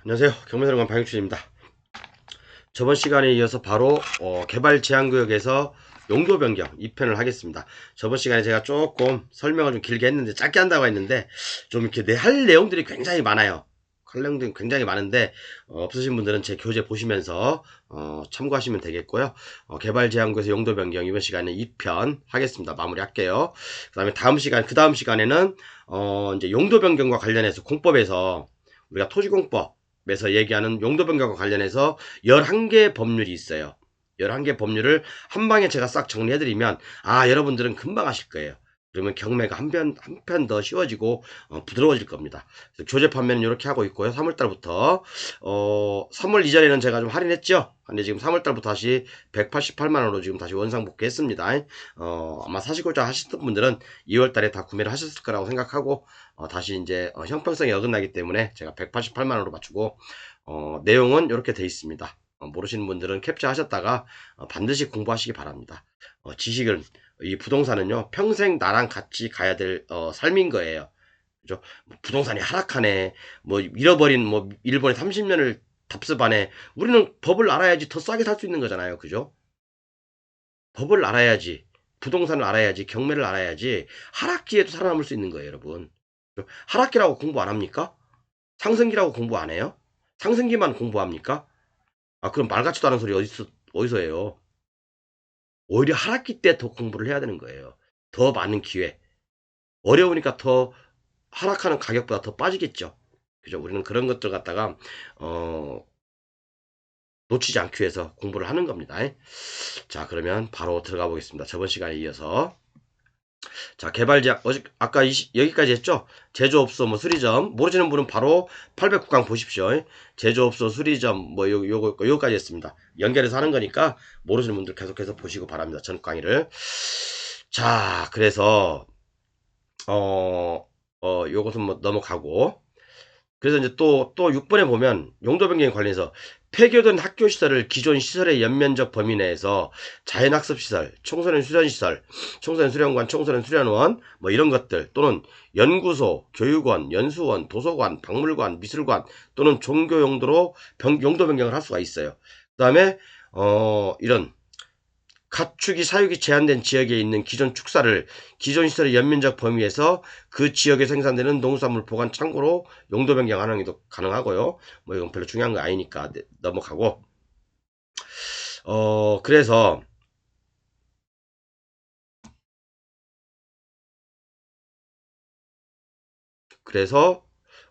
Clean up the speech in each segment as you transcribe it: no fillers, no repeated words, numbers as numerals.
안녕하세요. 경매사령관 방영춘입니다. 저번 시간에 이어서 바로 개발 제한구역에서 용도 변경 2편을 하겠습니다. 저번 시간에 제가 조금 설명을 좀 길게 했는데 짧게 한다고 했는데 좀 이렇게 할 내용들이 굉장히 많아요. 할 내용들이 굉장히 많은데 없으신 분들은 제 교재 보시면서 참고하시면 되겠고요. 개발 제한구역에서 용도 변경 이번 시간에 2편 하겠습니다. 마무리할게요. 그 다음 시간에는 이제 용도 변경과 관련해서 공법에서 우리가 토지공법 에서 얘기하는 용도 변경과 관련해서 11개 법률이 있어요. 11개 법률을 한 방에 제가 싹 정리해드리면 여러분들은 금방 하실 거예요. 그러면 경매가 한 편 더 쉬워지고 부드러워질 겁니다. 교재 판매는 이렇게 하고 있고요. 3월달부터 3월 이전에는 제가 좀 할인했죠. 근데 지금 3월달부터 다시 188만원으로 지금 다시 원상복귀했습니다. 아마 사시고자 하셨던 분들은 2월달에 다 구매를 하셨을 거라고 생각하고 다시 이제 형평성이 어긋나기 때문에 제가 188만원으로 맞추고 내용은 이렇게 돼 있습니다. 모르시는 분들은 캡처 하셨다가 반드시 공부하시기 바랍니다. 지식은 이 부동산은요 평생 나랑 같이 가야 될 삶인 거예요. 그죠? 부동산이 하락하네, 뭐 잃어버린 뭐 일본에 30년을 답습하네. 우리는 법을 알아야지 더 싸게 살 수 있는 거잖아요. 그죠? 법을 알아야지, 부동산을 알아야지, 경매를 알아야지 하락기에도 살아남을 수 있는 거예요, 여러분. 하락기라고 공부 안 합니까? 상승기라고 공부 안 해요? 상승기만 공부합니까? 그럼 말 같지도 않은 소리 어디서 해요? 오히려 하락기 때 더 공부를 해야 되는 거예요. 더 많은 기회. 어려우니까 더 하락하는 가격보다 더 빠지겠죠. 그죠? 우리는 그런 것들 갖다가 어, 놓치지 않기 위해서 공부를 하는 겁니다. 자, 그러면 바로 들어가 보겠습니다. 저번 시간에 이어서. 자, 개발제약, 아까 여기까지 했죠? 제조업소, 뭐, 수리점. 모르시는 분은 바로 809강 보십시오. 제조업소, 수리점, 뭐, 요거까지 했습니다. 연결해서 하는 거니까, 모르시는 분들 계속해서 보시고 바랍니다. 전 강의를. 자, 그래서, 요것은 뭐, 넘어가고. 그래서 이제 또 6번에 보면 용도 변경 관련해서 폐교된 학교 시설을 기존 시설의 연면적 범위 내에서 자연학습 시설, 청소년 수련 시설, 청소년 수련관, 청소년 수련원 뭐 이런 것들 또는 연구소, 교육원, 연수원, 도서관, 박물관, 미술관 또는 종교 용도로 용도 변경을 할 수가 있어요. 그다음에 이런 가축이 사육이 제한된 지역에 있는 기존 축사를 기존 시설의 연면적 범위에서 그 지역에 생산되는 농수산물 보관 창고로 용도 변경하는 게도 가능하고요. 뭐 이건 별로 중요한 거 아니니까 넘어가고. 그래서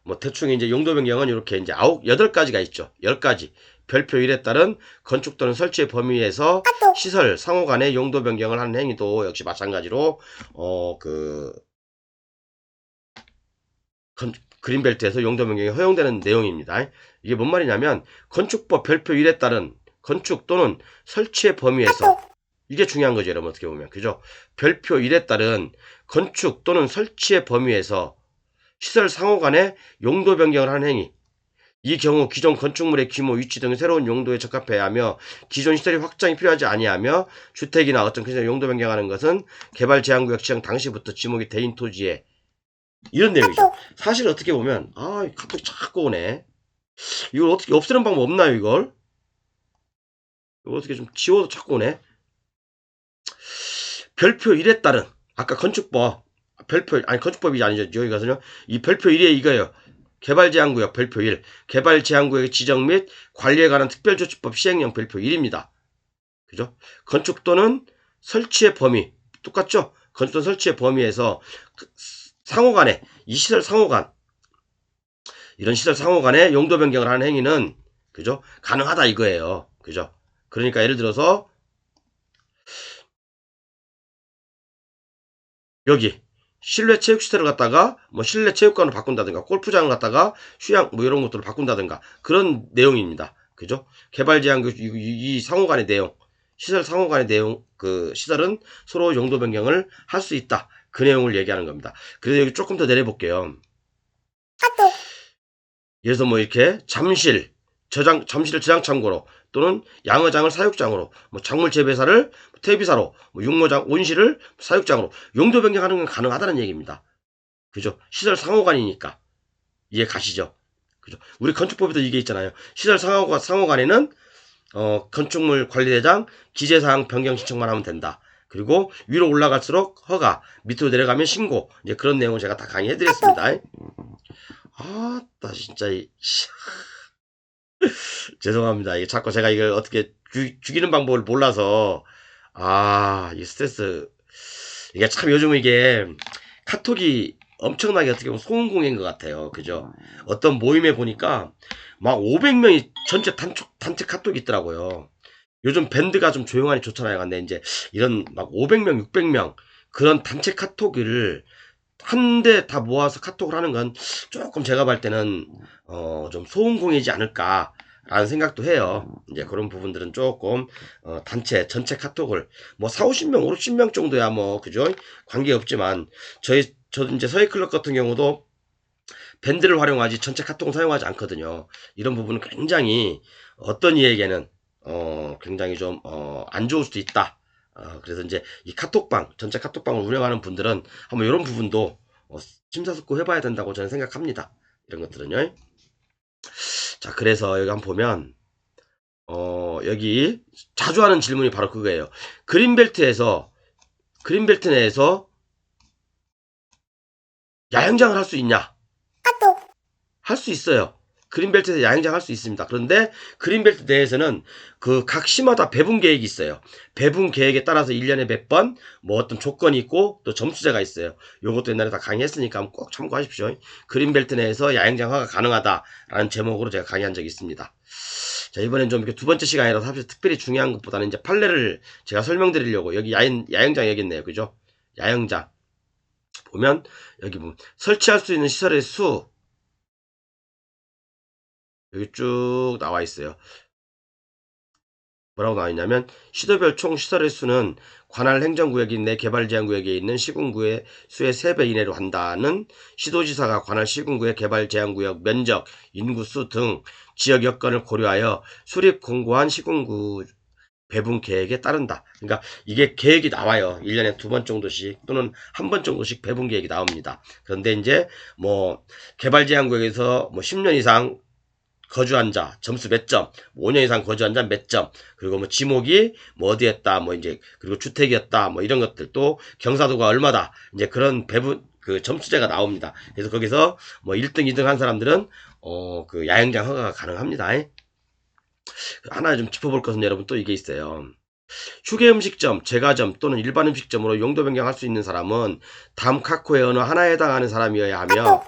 뭐 대충 이제 용도 변경은 이렇게 이제 8가지가 있죠. 10가지. 별표 1에 따른 건축 또는 설치의 범위에서 시설 상호 간의 용도 변경을 하는 행위도 역시 마찬가지로 그 그린벨트에서 용도 변경이 허용되는 내용입니다. 이게 뭔 말이냐면 건축법 별표 1에 따른 건축 또는 설치의 범위에서 이게 중요한 거죠. 여러분 어떻게 보면 그죠? 별표 1에 따른 건축 또는 설치의 범위에서 시설 상호 간의 용도 변경을 하는 행위 이 경우 기존 건축물의 규모, 위치 등 새로운 용도에 적합해야 하며 기존 시설이 확장이 필요하지 아니하며 주택이나 어떤 기존 용도 변경하는 것은 개발 제한구역 지정 당시부터 지목이 대인 토지에 이런 내용이죠. 사실 어떻게 보면 카톡 자꾸 오네. 이걸 어떻게 없애는 방법 없나요, 이걸? 이거 어떻게 좀 지워도 자꾸 오네. 별표 1에 따른 아까 건축법 건축법이 아니죠. 여기 가서요. 이 별표 1에 이거예요. 개발제한구역 별표 1 개발제한구역의 지정 및 관리에 관한 특별조치법 시행령 별표 1입니다. 그죠? 건축 또는 설치의 범위 똑같죠? 건축 또는 설치의 범위에서 상호간에 이 시설 상호간 이런 시설 상호 간에 용도 변경을 하는 행위는 그죠? 가능하다 이거예요. 그죠? 그러니까 예를 들어서 여기 실내 체육시설을 갖다가 뭐 실내 체육관으로 바꾼다든가 골프장을 갖다가 휴양 뭐 이런 것들을 바꾼다든가 그런 내용입니다. 그죠? 개발 제한 이 상호 간의 내용 시설 상호 간의 내용 그 시설은 서로 용도 변경을 할 수 있다. 그 내용을 얘기하는 겁니다. 그래서 여기 조금 더 내려볼게요. 예를 들어서 뭐 이렇게 잠실을 저장 창고로 또는 양어장을 사육장으로 뭐 작물 재배사를 퇴비사로 뭐 육모장 온실을 사육장으로 용도 변경하는 건 가능하다는 얘기입니다. 그죠? 시설 상호간이니까 이해 가시죠? 그죠? 우리 건축법에도 이게 있잖아요. 시설 상호간에는 건축물 관리대장 기재사항 변경 신청만 하면 된다. 그리고 위로 올라갈수록 허가, 밑으로 내려가면 신고. 이제 그런 내용을 제가 다 강의해드렸습니다. 아따 진짜 죄송합니다. 이게 자꾸 제가 이걸 어떻게 죽이는 방법을 몰라서 이 스트레스. 이게 참 요즘 이게 카톡이 엄청나게 어떻게 보면 소음공인 것 같아요. 그죠? 어떤 모임에 보니까 막 500명이 전체 단체 카톡이 있더라고요. 요즘 밴드가 좀 조용하니 좋잖아요. 근데 이제 이런 막 500명, 600명 그런 단체 카톡을 한데 다 모아서 카톡을 하는 건 조금 제가 볼 때는 좀 소음공이지 않을까 라는 생각도 해요. 이제 그런 부분들은 조금 단체 전체 카톡을 뭐 4, 50명, 5, 60명 정도야 뭐 그죠? 관계없지만 저도 이제 서해클럽 같은 경우도 밴드를 활용하지 전체 카톡은 사용하지 않거든요. 이런 부분은 굉장히 어떤 이에게는 굉장히 좀 안 좋을 수도 있다. 그래서 이제 이 카톡방, 전체 카톡방을 운영하는 분들은 한번 이런 부분도 심사숙고 해봐야 된다고 저는 생각합니다. 이런 것들은요. 자, 그래서 여기 한번 보면 여기 자주 하는 질문이 바로 그거예요. 그린벨트 내에서 야영장을 할 수 있냐? 할 수 있어요. 그린벨트에서 야영장 할 수 있습니다. 그런데 그린벨트 내에서는 그 각 시마다 배분 계획이 있어요. 배분 계획에 따라서 1년에 몇 번 뭐 어떤 조건이 있고 또 점수제가 있어요. 요것도 옛날에 다 강의했으니까 꼭 참고하십시오. 그린벨트 내에서 야영장 허가 가능하다라는 제목으로 제가 강의한 적이 있습니다. 자, 이번엔 좀 이렇게 두 번째 시간이라서 사실 특별히 중요한 것보다는 이제 판례를 제가 설명드리려고 여기 야영장 여기 있네요. 그죠? 야영장 보면 여기 보면 설치할 수 있는 시설의 수 여기 쭉 나와 있어요. 뭐라고 나와 있냐면 시도별 총 시설의 수는 관할 행정구역인 내 개발제한구역에 있는 시군구의 수의 3배 이내로 한다는 시도지사가 관할 시군구의 개발제한구역 면적, 인구수 등 지역 여건을 고려하여 수립 공고한 시군구 배분 계획에 따른다. 그러니까 이게 계획이 나와요. 1년에 2번 정도씩 또는 1번 정도씩 배분 계획이 나옵니다. 그런데 이제 뭐 개발제한구역에서 뭐 10년 이상 거주한 자 점수 몇 점, 5년 이상 거주한 자 몇 점, 그리고 뭐 지목이 뭐 어디였다, 뭐 이제 그리고 주택이었다, 뭐 이런 것들 또 경사도가 얼마다 이제 그런 배분 그 점수제가 나옵니다. 그래서 거기서 뭐 1등, 2등 한 사람들은 그 야영장 허가가 가능합니다. 하나 좀 짚어볼 것은 여러분 또 이게 있어요. 휴게 음식점, 제과점 또는 일반 음식점으로 용도 변경할 수 있는 사람은 다음 카코의 어느 하나에 해당하는 사람이어야 하며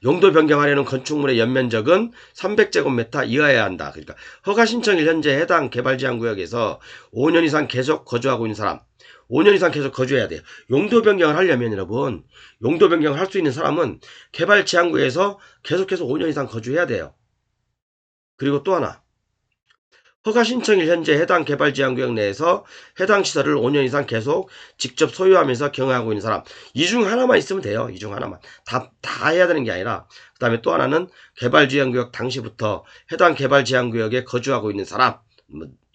용도 변경하려는 건축물의 연면적은 300제곱미터 이하여야 한다. 그러니까 허가 신청일 현재 해당 개발제한구역에서 5년 이상 계속 거주하고 있는 사람, 5년 이상 계속 거주해야 돼요. 용도 변경을 하려면 여러분, 용도 변경을 할 수 있는 사람은 개발제한구역에서 계속해서 5년 이상 거주해야 돼요. 그리고 또 하나, 허가 신청일 현재 해당 개발제한구역 내에서 해당 시설을 5년 이상 계속 직접 소유하면서 경영하고 있는 사람. 이 중 하나만 있으면 돼요. 이 중 하나만. 다 해야 되는 게 아니라. 그 다음에 또 하나는 개발제한구역 당시부터 해당 개발제한구역에 거주하고 있는 사람.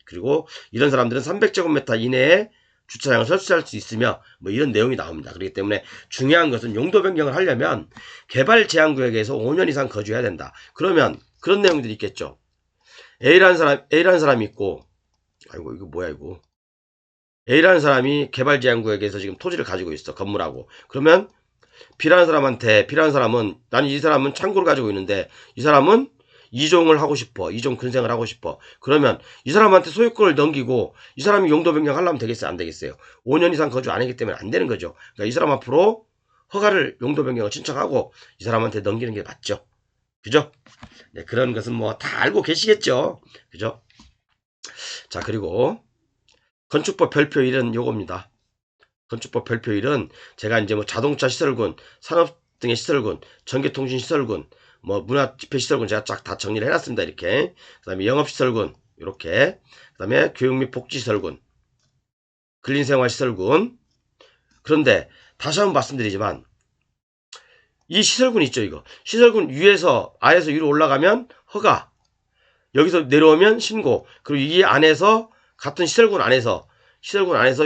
그리고 이런 사람들은 300제곱미터 이내에 주차장을 설치할 수 있으며 뭐 이런 내용이 나옵니다. 그렇기 때문에 중요한 것은 용도 변경을 하려면 개발제한구역에서 5년 이상 거주해야 된다. 그러면 그런 내용들이 있겠죠. A라는 사람이 있고, 아이고, 이거 뭐야, 이거. A라는 사람이 개발제한구역에서 지금 토지를 가지고 있어, 건물하고. 그러면 B라는 사람은, 나는 이 사람은 창고를 가지고 있는데, 이 사람은 이종을 하고 싶어. 이종 근생을 하고 싶어. 그러면 이 사람한테 소유권을 넘기고, 이 사람이 용도 변경하려면 되겠어요? 안 되겠어요? 5년 이상 거주 안 했기 때문에 안 되는 거죠. 그러니까 이 사람 앞으로 허가를, 용도 변경을 신청하고, 이 사람한테 넘기는 게 맞죠. 그죠? 네, 그런 것은 뭐 다 알고 계시겠죠. 그죠? 자, 그리고 건축법 별표 1은 요겁니다. 건축법 별표 1은 제가 이제 뭐 자동차 시설군, 산업 등의 시설군, 전기통신 시설군, 뭐 문화집회 시설군 제가 쫙 다 정리를 해놨습니다. 이렇게. 그 다음에 영업시설군, 이렇게. 그 다음에 교육 및 복지시설군, 근린생활시설군. 그런데 다시 한번 말씀드리지만 이 시설군 있죠, 이거. 시설군 위에서, 아래에서 위로 올라가면 허가. 여기서 내려오면 신고. 그리고 이 안에서, 같은 시설군 안에서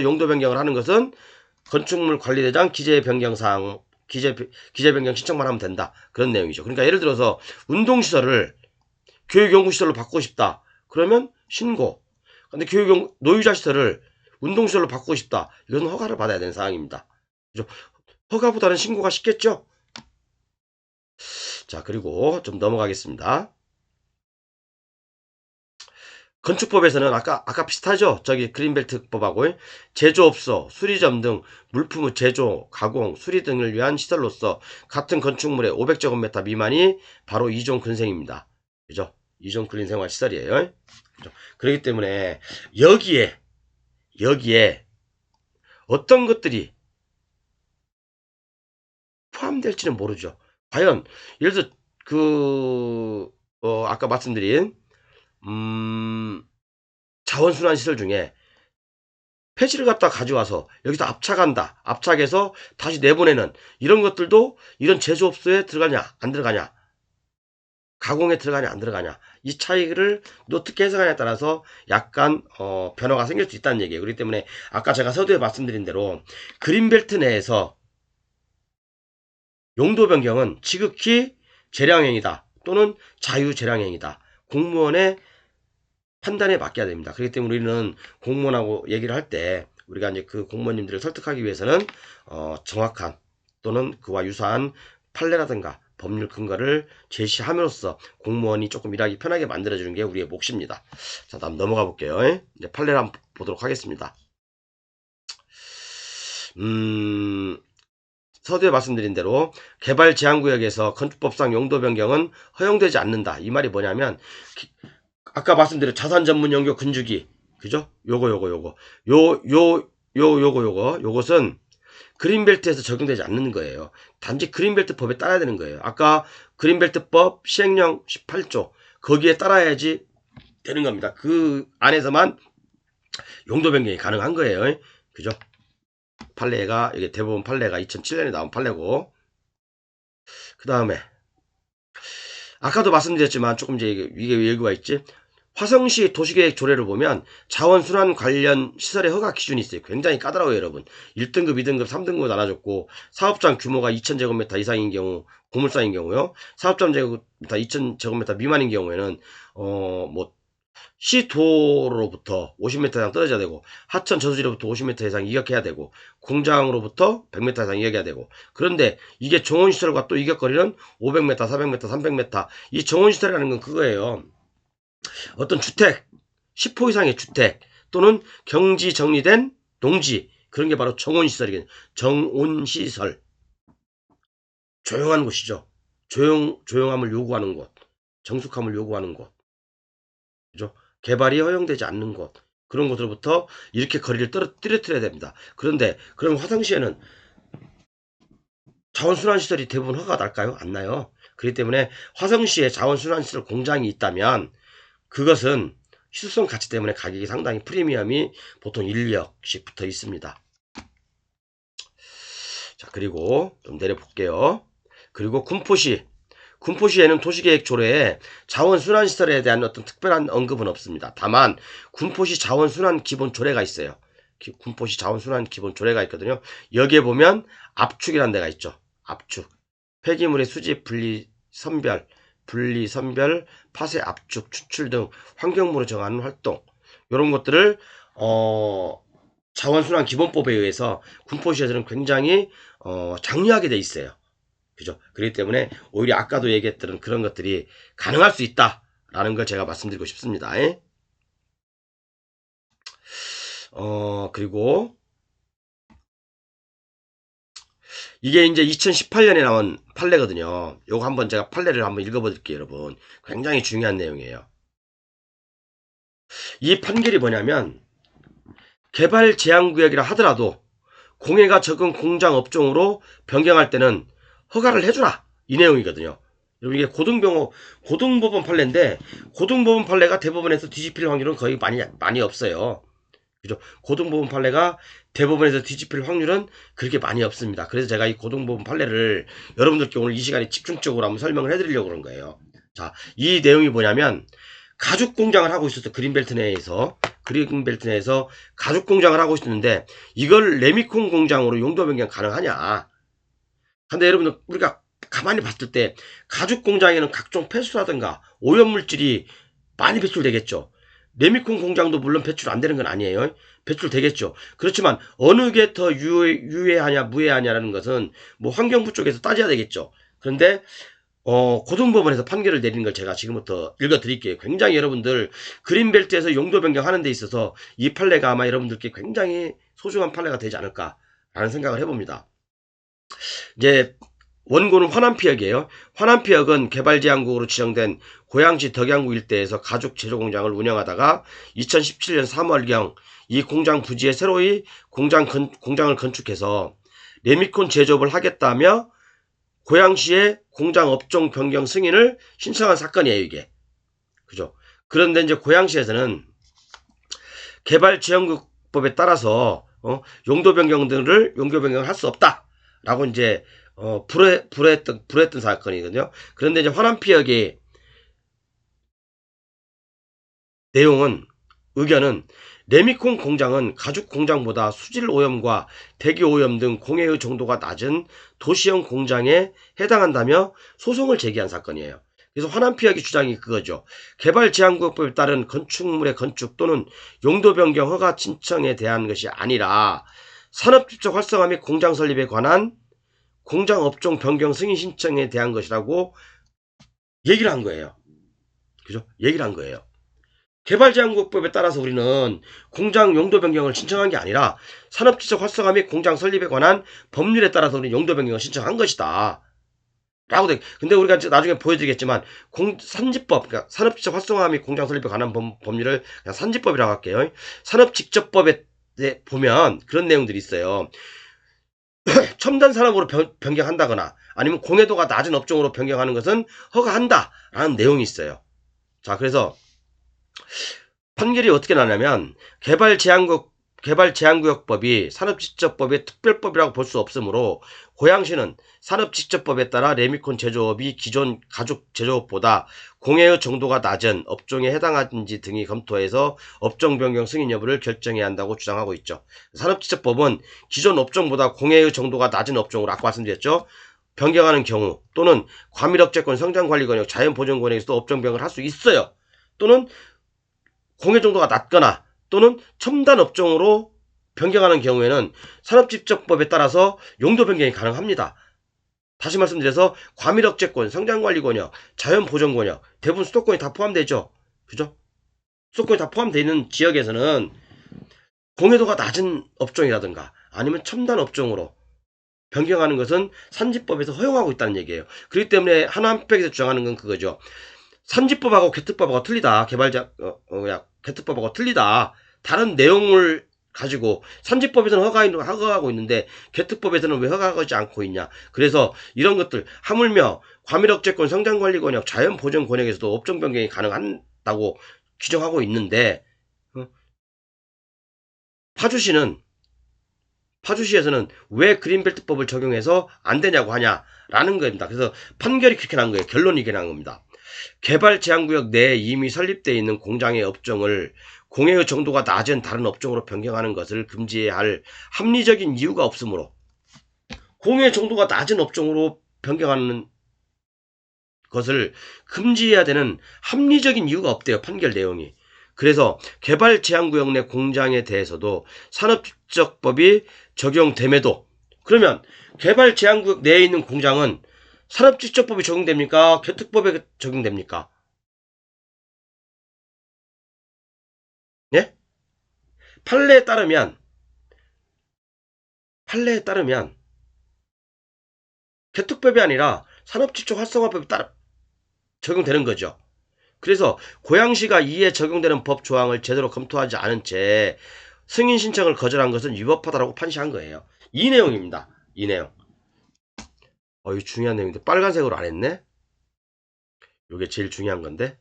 용도 변경을 하는 것은 건축물 관리대장 기재 변경사항, 기재 변경 신청만 하면 된다. 그런 내용이죠. 그러니까 예를 들어서 운동시설을 교육연구시설로 바꾸고 싶다. 그러면 신고. 근데 노유자시설을 운동시설로 바꾸고 싶다. 이건 허가를 받아야 되는 사항입니다. 그죠? 허가보다는 신고가 쉽겠죠? 자, 그리고 좀 넘어가겠습니다. 건축법에서는 아까 비슷하죠? 저기 그린벨트법하고 제조업소, 수리점 등 물품의 제조, 가공, 수리 등을 위한 시설로서 같은 건축물의 500제곱미터 미만이 바로 2종 근생입니다. 그죠? 2종 근생활시설이에요. 그죠? 그렇기 때문에 여기에 어떤 것들이 포함될지는 모르죠. 과연 예를 들어 아까 말씀드린 자원순환시설 중에 폐지를 갖다 가져와서 여기서 압착한다. 압착해서 다시 내보내는 이런 것들도 이런 제조업소에 들어가냐 안 들어가냐, 가공에 들어가냐 안 들어가냐, 이 차이를 어떻게 해석하냐에 따라서 약간 변화가 생길 수 있다는 얘기예요. 그렇기 때문에 아까 제가 서두에 말씀드린 대로 그린벨트 내에서 용도 변경은 지극히 재량행위다 또는 자유재량행위다. 공무원의 판단에 맡겨야 됩니다. 그렇기 때문에 우리는 공무원하고 얘기를 할 때 우리가 이제 그 공무원님들을 설득하기 위해서는 정확한 또는 그와 유사한 판례라든가 법률 근거를 제시함으로써 공무원이 조금 일하기 편하게 만들어주는 게 우리의 몫입니다. 자, 다음 넘어가 볼게요. 이제 판례를 한번 보도록 하겠습니다. 서두에 말씀드린 대로 개발 제한구역에서 건축법상 용도 변경은 허용되지 않는다. 이 말이 뭐냐면 아까 말씀드린 자산 전문 연교 근주기, 그죠? 요것은 그린벨트에서 적용되지 않는 거예요. 단지 그린벨트 법에 따라야 되는 거예요. 아까 그린벨트법 시행령 18조 거기에 따라야지 되는 겁니다. 그 안에서만 용도 변경이 가능한 거예요. 그죠? 판례가 이게 대법원 판례가 2007년에 나온 판례고, 그 다음에 아까도 말씀드렸지만 조금 이제 이게 예고가 있지. 화성시 도시계획 조례를 보면 자원순환 관련 시설의 허가 기준이 있어요. 굉장히 까다로워요, 여러분. 1등급, 2등급, 3등급으로 나눠줬고 사업장 규모가 2000제곱미터 이상인 경우, 고물상인 경우요. 사업장 제곱미터 2000제곱미터 미만인 경우에는 시도로부터 50m 이상 떨어져야 되고, 하천 저수지로부터 50m 이상 이격해야 되고, 공장으로부터 100m 이상 이격해야 되고. 그런데 이게 정원시설과 또 이격거리는 500m, 400m, 300m. 이 정원시설이라는 건 그거예요. 어떤 주택, 10호 이상의 주택 또는 경지 정리된 농지, 그런 게 바로 정원시설이거든요. 정원시설. 조용한 곳이죠. 조용함을 요구하는 곳, 정숙함을 요구하는 곳, 그죠? 개발이 허용되지 않는 곳, 그런 곳으로부터 이렇게 거리를 떨어뜨려야 됩니다. 그런데 그럼 화성시에는 자원순환시설이 대부분 허가가 날까요? 안 나요. 그렇기 때문에 화성시에 자원순환시설 공장이 있다면 그것은 희소성 가치 때문에 가격이 상당히 프리미엄이 보통 1억씩 붙어 있습니다. 자, 그리고 좀 내려볼게요. 그리고 군포시에는 도시계획 조례에 자원순환시설에 대한 어떤 특별한 언급은 없습니다. 다만 군포시 자원순환 기본 조례가 있어요. 군포시 자원순환 기본 조례가 있거든요. 여기에 보면 압축이라는 데가 있죠. 압축. 폐기물의 수집, 분리, 선별, 파쇄, 압축, 추출 등 환경물을 정하는 활동, 이런 것들을 자원순환 기본법에 의해서 군포시에서는 굉장히 장려하게 돼 있어요. 그죠? 그렇기 때문에 오히려 아까도 얘기했던 그런 것들이 가능할 수 있다라는 걸 제가 말씀드리고 싶습니다. 그리고 이게 이제 2018년에 나온 판례거든요. 요거 한번 제가 판례를 한번 읽어볼게요, 여러분. 굉장히 중요한 내용이에요. 이 판결이 뭐냐면 개발 제한구역이라 하더라도 공해가 적은 공장 업종으로 변경할 때는 허가를 해주라, 이 내용이거든요. 여러분, 이게 고등법원 판례인데 고등법원 판례가 대법원에서 뒤집힐 확률은 거의 많이 없어요. 그죠? 고등법원 판례가 대법원에서 뒤집힐 확률은 그렇게 많이 없습니다. 그래서 제가 이 고등법원 판례를 여러분들께 오늘 이 시간에 집중적으로 한번 설명을 해드리려고 그런 거예요. 자, 이 내용이 뭐냐면 가죽 공장을 하고 있었어. 그린벨트 내에서 가죽 공장을 하고 있었는데 이걸 레미콘 공장으로 용도 변경 가능하냐? 근데 여러분들 우리가 가만히 봤을 때 가죽 공장에는 각종 폐수라든가 오염물질이 많이 배출되겠죠. 레미콘 공장도 물론 배출 안 되는 건 아니에요. 배출되겠죠. 그렇지만 어느 게 더 유해하냐 무해하냐라는 것은 뭐 환경부 쪽에서 따져야 되겠죠. 그런데 고등법원에서 판결을 내리는 걸 제가 지금부터 읽어드릴게요. 굉장히 여러분들 그린벨트에서 용도 변경하는 데 있어서 이 판례가 아마 여러분들께 굉장히 소중한 판례가 되지 않을까라는 생각을 해봅니다. 이제 원고는 화남피역이에요. 화남피역은 개발제한국으로 지정된 고양시 덕양구 일대에서 가죽 제조 공장을 운영하다가 2017년 3월경 이 공장 부지에 새로이 공장을 건축해서 레미콘 제조업을 하겠다며 고양시에 공장 업종 변경 승인을 신청한 사건이에요, 이게. 그죠? 그런데 이제 고양시에서는 개발지원국법에 따라서 용도 변경을 할 수 없다라고 이제 불허했던 사건이거든요. 그런데 이제 화남피역의 의견은 레미콘 공장은 가죽 공장보다 수질 오염과 대기 오염 등 공해의 정도가 낮은 도시형 공장에 해당한다며 소송을 제기한 사건이에요. 그래서 화남피역의 주장이 그거죠. 개발제한구역법에 따른 건축물의 건축 또는 용도 변경 허가 신청에 대한 것이 아니라 산업집적 활성화 및 공장 설립에 관한 공장 업종 변경 승인 신청에 대한 것이라고 얘기를 한 거예요. 그죠? 얘기를 한 거예요. 개발제한국법에 따라서 우리는 공장 용도 변경을 신청한 게 아니라 산업지적 활성화 및 공장 설립에 관한 법률에 따라서 우리는 용도 변경을 신청한 것이다. 라고 돼. 근데 우리가 나중에 보여드리겠지만 산지법, 그러니까 산업지적 활성화 및 공장 설립에 관한 법률을 그냥 산지법이라고 할게요. 산업직접법에 보면 그런 내용들이 있어요. 첨단 산업으로 변경한다거나 아니면 공해도가 낮은 업종으로 변경하는 것은 허가한다라는 내용이 있어요. 자, 그래서 판결이 어떻게 나냐면 개발제한구역법이 산업직접법의 특별법이라고 볼 수 없으므로 고양시는 산업직접법에 따라 레미콘 제조업이 기존 가죽 제조업보다 공해의 정도가 낮은 업종에 해당하는지 등이 검토해서 업종 변경 승인 여부를 결정해야 한다고 주장하고 있죠. 산업직접법은 기존 업종보다 공해의 정도가 낮은 업종으로 아까 말씀드렸죠. 변경하는 경우 또는 과밀업체권 성장관리권역 자연보존권역에서도 업종 변경을 할 수 있어요. 또는 공해 정도가 낮거나 또는 첨단 업종으로 변경하는 경우에는 산업집적법에 따라서 용도 변경이 가능합니다. 다시 말씀드려서 과밀업체권, 성장관리권역, 자연보존권역 대부분 수도권이 다 포함되죠. 그죠? 수도권이 다 포함되어 있는 지역에서는 공해도가 낮은 업종이라든가 아니면 첨단 업종으로 변경하는 것은 산지법에서 허용하고 있다는 얘기예요. 그렇기 때문에 하나원팩에서 주장하는 건 그거죠. 산지법하고 개특법하고 틀리다. 개특법하고 틀리다. 다른 내용을 가지고 산지법에서는 허가하고 있는데 개특법에서는 왜 허가하지 않고 있냐. 그래서 이런 것들 하물며 과밀업체권, 성장관리권역, 자연보존권역에서도 업종 변경이 가능하다고 규정하고 있는데 파주시에서는 왜 그린벨트법을 적용해서 안 되냐고 하냐라는 겁니다. 그래서 판결이 그렇게 난 거예요. 결론이 이렇게 난 겁니다. 개발제한구역 내에 이미 설립되어 있는 공장의 업종을 공해의 정도가 낮은 다른 업종으로 변경하는 것을 금지해야 할 합리적인 이유가 없으므로 공해 정도가 낮은 업종으로 변경하는 것을 금지해야 되는 합리적인 이유가 없대요. 판결 내용이. 그래서 개발제한구역 내 공장에 대해서도 산업집적법이 적용됨에도 그러면 개발제한구역 내에 있는 공장은 산업집적법이 적용됩니까? 개특법에 적용됩니까? 예? 판례에 따르면 개특법이 아니라 산업집적 활성화법이 적용되는 거죠. 그래서 고양시가 이에 적용되는 법 조항을 제대로 검토하지 않은 채 승인 신청을 거절한 것은 위법하다고 판시한 거예요. 이 내용입니다. 이 내용. 이거 중요한 내용인데 빨간색으로 안 했네? 이게 제일 중요한 건데.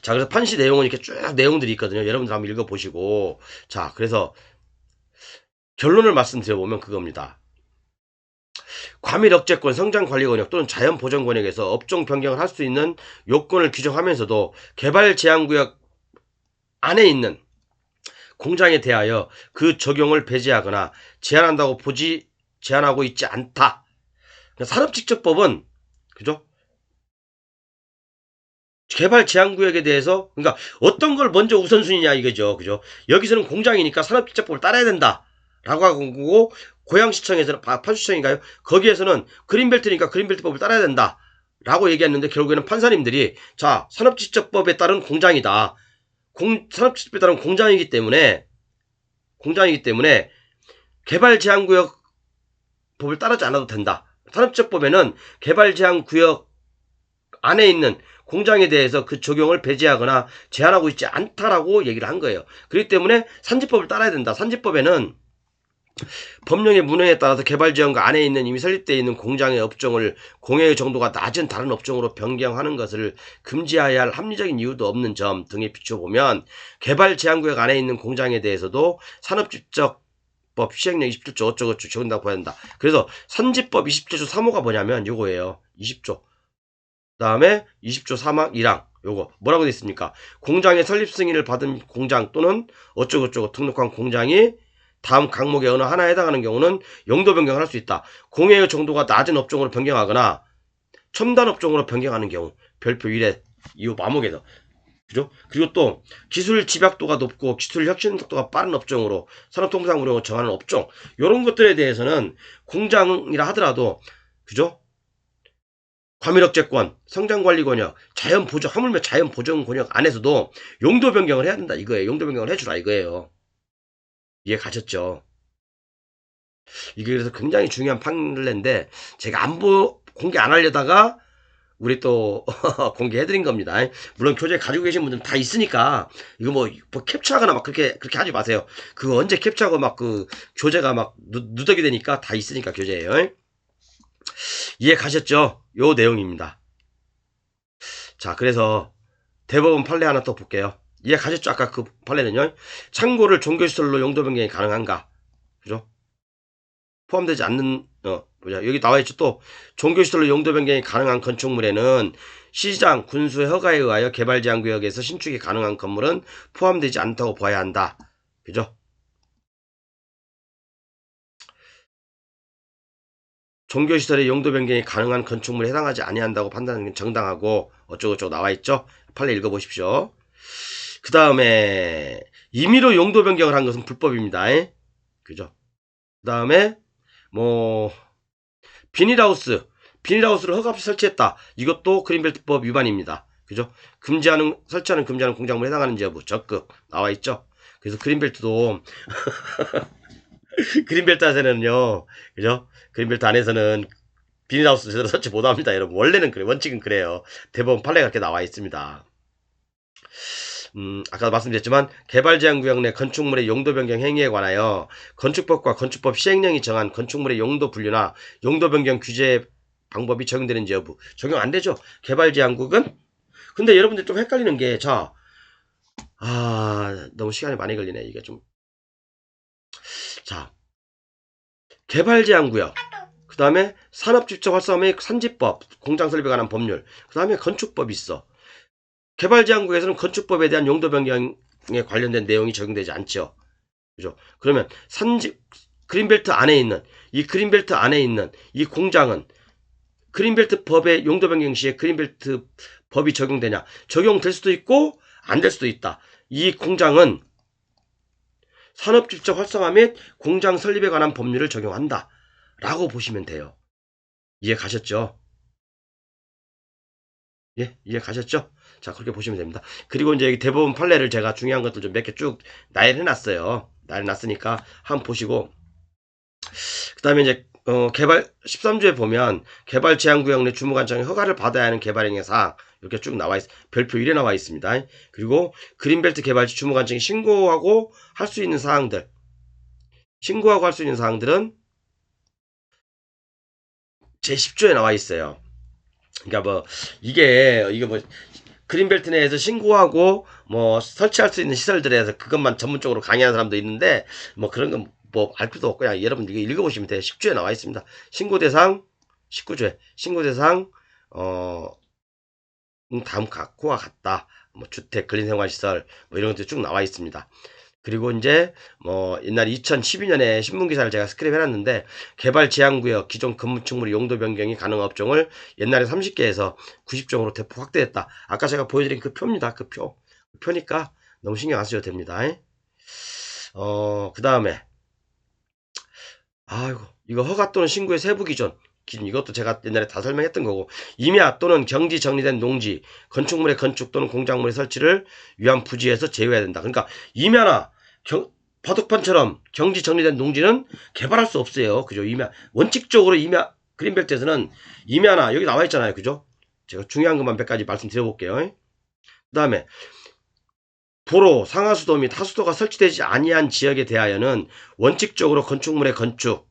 자, 그래서 판시 내용은 이렇게 쭉 내용들이 있거든요. 여러분들 한번 읽어보시고. 자, 그래서 결론을 말씀드려보면 그겁니다. 과밀업체권, 성장관리권역 또는 자연보존권역에서 업종 변경을 할 수 있는 요건을 규정하면서도 개발제한구역 안에 있는 공장에 대하여 그 적용을 배제하거나 제한하고 있지 않다. 산업직접법은 그죠? 개발 제한구역에 대해서 그러니까 어떤 걸 먼저 우선순위냐 이거죠. 그죠? 여기서는 공장이니까 산업직접법을 따라야 된다. 라고 하고 고양시청에서는 파주시청인가요? 거기에서는 그린벨트니까 그린벨트법을 따라야 된다. 라고 얘기했는데 결국에는 판사님들이 자 산업직접법에 따른 공장이다. 산업직접법에 따른 공장이기 때문에 개발 제한구역 법을 따르지 않아도 된다. 산업직접법에는 개발 제한구역 안에 있는 공장에 대해서 그 적용을 배제하거나 제한하고 있지 않다라고 얘기를 한 거예요. 그렇기 때문에 산지법을 따라야 된다. 산지법에는 법령의 문헌에 따라서 개발지원과 안에 있는 이미 설립되어 있는 공장의 업종을 공해의 정도가 낮은 다른 업종으로 변경하는 것을 금지해야 할 합리적인 이유도 없는 점 등에 비춰보면 개발 제한구역 안에 있는 공장에 대해서도 산업직접법 시행령 27조 어쩌고 적용된다고 봐야 된다. 그래서 산지법 27조 3호가 뭐냐면 요거예요. 20조. 그 다음에 20조 3항 1항 요거 뭐라고 되어 있습니까? 공장의 설립 승인을 받은 공장 또는 어쩌고저쩌고 등록한 공장이 다음 항목의 어느 하나에 해당하는 경우는 용도 변경을 할 수 있다. 공해의 정도가 낮은 업종으로 변경하거나 첨단 업종으로 변경하는 경우 별표 1에 이 마목에서 그죠? 그리고 또 기술 집약도가 높고 기술 혁신 속도가 빠른 업종으로 산업통상구역을 정하는 업종 이런 것들에 대해서는 공장이라 하더라도 그죠? 과밀억제권, 성장관리권역, 자연보정, 하물며 자연보정권역 안에서도 용도 변경을 해야 된다 이거예요. 용도 변경을 해주라 이거예요. 이해 가셨죠? 이게 그래서 굉장히 중요한 판례인데 제가 공개 안 하려다가 우리 또 공개해드린 겁니다. 물론 교재 가지고 계신 분들은 다 있으니까 이거 뭐 캡처하거나 막 그렇게 하지 마세요. 그거 언제 캡처하고 막 그 교재가 막 누더기 되니까 다 있으니까 교재예요. 이해 가셨죠? 요 내용입니다. 자, 그래서 대법원 판례 하나 또 볼게요. 이해 가셨죠? 아까 그 판례는요. 창고를 종교시설로 용도 변경이 가능한가? 그죠? 포함되지 않는 여기 나와있죠. 또 종교시설로 용도 변경이 가능한 건축물에는 시장, 군수의 허가에 의하여 개발제한구역에서 신축이 가능한 건물은 포함되지 않다고 봐야 한다. 그죠? 종교시설의 용도 변경이 가능한 건축물에 해당하지 아니한다고 판단하는 게 정당하고 어쩌고저쩌고 나와있죠. 판례 읽어보십시오. 그 다음에 임의로 용도 변경을 한 것은 불법입니다. 그죠? 그 다음에 뭐 비닐하우스를 허가 없이 설치했다. 이것도 그린벨트법 위반입니다. 그죠? 설치하는 금지하는 공작물에 해당하는지 여부 적극 나와있죠. 그래서 그린벨트도 그린벨트 안에서는요, 그죠? 그린벨트 안에서는 비닐하우스 제대로 설치 못합니다. 여러분 원래는 그래, 원칙은 그래요. 대법원 판례가 그렇게 나와 있습니다. 아까 말씀드렸지만 개발제한구역 내 건축물의 용도 변경 행위에 관하여 건축법과 건축법 시행령이 정한 건축물의 용도 분류나 용도 변경 규제 방법이 적용되는지 여부 적용 안 되죠. 개발제한구역은. 근데 여러분들 좀 헷갈리는 게 너무 시간이 많이 걸리네 이게 좀. 자, 개발제한구역 그 다음에 산업집적 활성화의 산지법 공장 설립에 관한 법률 그 다음에 건축법이 있어. 개발제한구역에서는 건축법에 대한 용도 변경에 관련된 내용이 적용되지 않죠. 그죠? 그러면 그린벨트 안에 있는 이 공장은 그린벨트 법의 용도 변경 시에 그린벨트 법이 적용되냐? 적용될 수도 있고 안 될 수도 있다. 이 공장은 산업집적 활성화 및 공장 설립에 관한 법률을 적용한다. 라고 보시면 돼요. 이해 가셨죠? 예, 이해 가셨죠? 자, 그렇게 보시면 됩니다. 그리고 이제 여기 대법원 판례를 제가 중요한 것들 좀 몇 개 쭉 나열해놨어요. 나열해놨으니까 한번 보시고. 그 다음에 이제, 개발, 13조에 보면 개발 제한구역 내 주무관청의 허가를 받아야 하는 개발행위 사항, 이렇게 쭉 별표 1에 나와 있습니다. 그리고 그린벨트 개발지 주무관청이 신고하고 할 수 있는 사항들. 신고하고 할 수 있는 사항들은 제10조에 나와 있어요. 그러니까 이게 그린벨트 내에서 신고하고 설치할 수 있는 시설들에서 그것만 전문적으로 강의하는 사람도 있는데 그런 건 알 필요도 없고 그냥 여러분 이거 읽어보시면 돼요. 10조에 나와 있습니다. 신고 대상 19조에 신고 대상 다음 각호와 같다. 주택 근린생활시설 이런 것들이 쭉 나와 있습니다. 그리고 이제 뭐 옛날 2012년에 신문기사를 제가 스크랩 해놨는데 개발 제한구역 기존 건축물의 용도 변경이 가능한 업종을 옛날에 30개에서 90종으로 대폭 확대했다. 아까 제가 보여드린 그 표입니다. 그 표. 그 표니까 너무 신경 안 쓰셔도 됩니다. 그 다음에 아이고 이거 허가 또는 신고의 세부 기준 이것도 제가 옛날에 다 설명했던 거고 임야 또는 경지 정리된 농지 건축물의 건축 또는 공작물의 설치를 위한 부지에서 제외해야 된다. 그러니까 임야나 바둑판처럼 경지 정리된 농지는 개발할 수 없어요. 그죠? 임야 원칙적으로 임야 그린벨트에서는 임야나 여기 나와 있잖아요. 그죠? 제가 중요한 것만 몇 가지 말씀드려볼게요. 그 다음에 도로, 상하수도 및 하수도가 설치되지 아니한 지역에 대하여는 원칙적으로 건축물의 건축을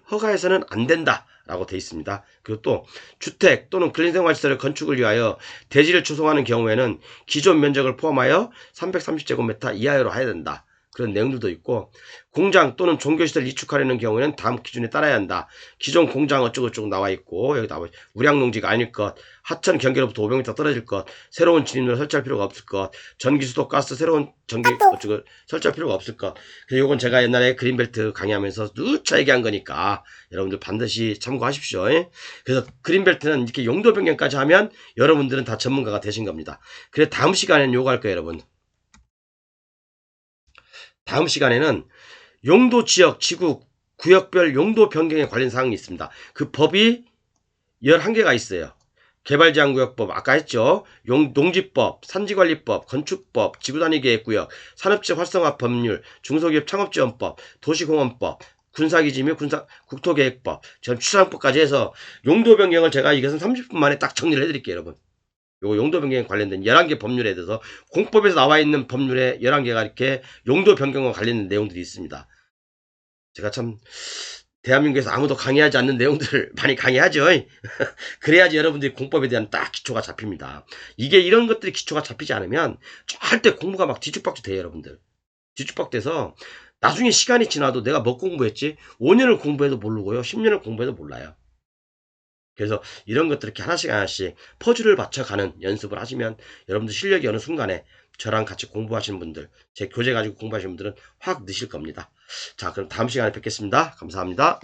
허가해서는 안 된다라고 되어 있습니다. 그리고 또 주택 또는 근린생활시설의 건축을 위하여 대지를 조성하는 경우에는 기존 면적을 포함하여 330제곱미터 이하로 해야 된다. 그런 내용들도 있고 공장 또는 종교시설 이축하려는 경우에는 다음 기준에 따라야 한다. 기존 공장 어쩌고저쩌고 나와 있고 여기 나와 우량농지가 아닐 것, 하천 경계로부터 500m 떨어질 것, 새로운 진입로를 설치할 필요가 없을 것, 전기, 수도, 가스 새로운 전기 어쩌고 설치할 필요가 없을 것. 그래서 이건 제가 옛날에 그린벨트 강의하면서 누차 얘기한 거니까 여러분들 반드시 참고하십시오. 그래서 그린벨트는 이렇게 용도 변경까지 하면 여러분들은 다 전문가가 되신 겁니다. 그래서 다음 시간에는 요거 할 거예요, 여러분. 다음 시간에는 용도 지역, 지구, 구역별 용도 변경에 관련 사항이 있습니다. 그 법이 11개가 있어요. 개발제한구역법 아까 했죠. 농지법, 산지관리법, 건축법, 지구단위계획구역, 산업지역 활성화 법률, 중소기업 창업지원법, 도시공원법, 군사기지 및 국토계획법, 지금 추상법까지 해서 용도 변경을 제가 이것은 30분 만에 딱 정리를 해드릴게요, 여러분. 요 용도 변경에 관련된 11개 법률에 대해서 공법에서 나와 있는 법률에 11개가 이렇게 용도 변경과 관련된 내용들이 있습니다. 제가 참 대한민국에서 아무도 강의하지 않는 내용들을 많이 강의하죠. 그래야지 여러분들이 공법에 대한 딱 기초가 잡힙니다. 이게 이런 것들이 기초가 잡히지 않으면 절대 공부가 막 뒤죽박죽 돼요, 여러분들. 뒤죽박죽돼서 나중에 시간이 지나도 내가 뭐 공부했지? 5년을 공부해도 모르고요. 10년을 공부해도 몰라요. 그래서 이런 것들 이렇게 하나씩 퍼즐을 맞춰가는 연습을 하시면 여러분들 실력이 어느 순간에 저랑 같이 공부하시는 분들, 제 교재 가지고 공부하시는 분들은 확 느실 겁니다. 자, 그럼 다음 시간에 뵙겠습니다. 감사합니다.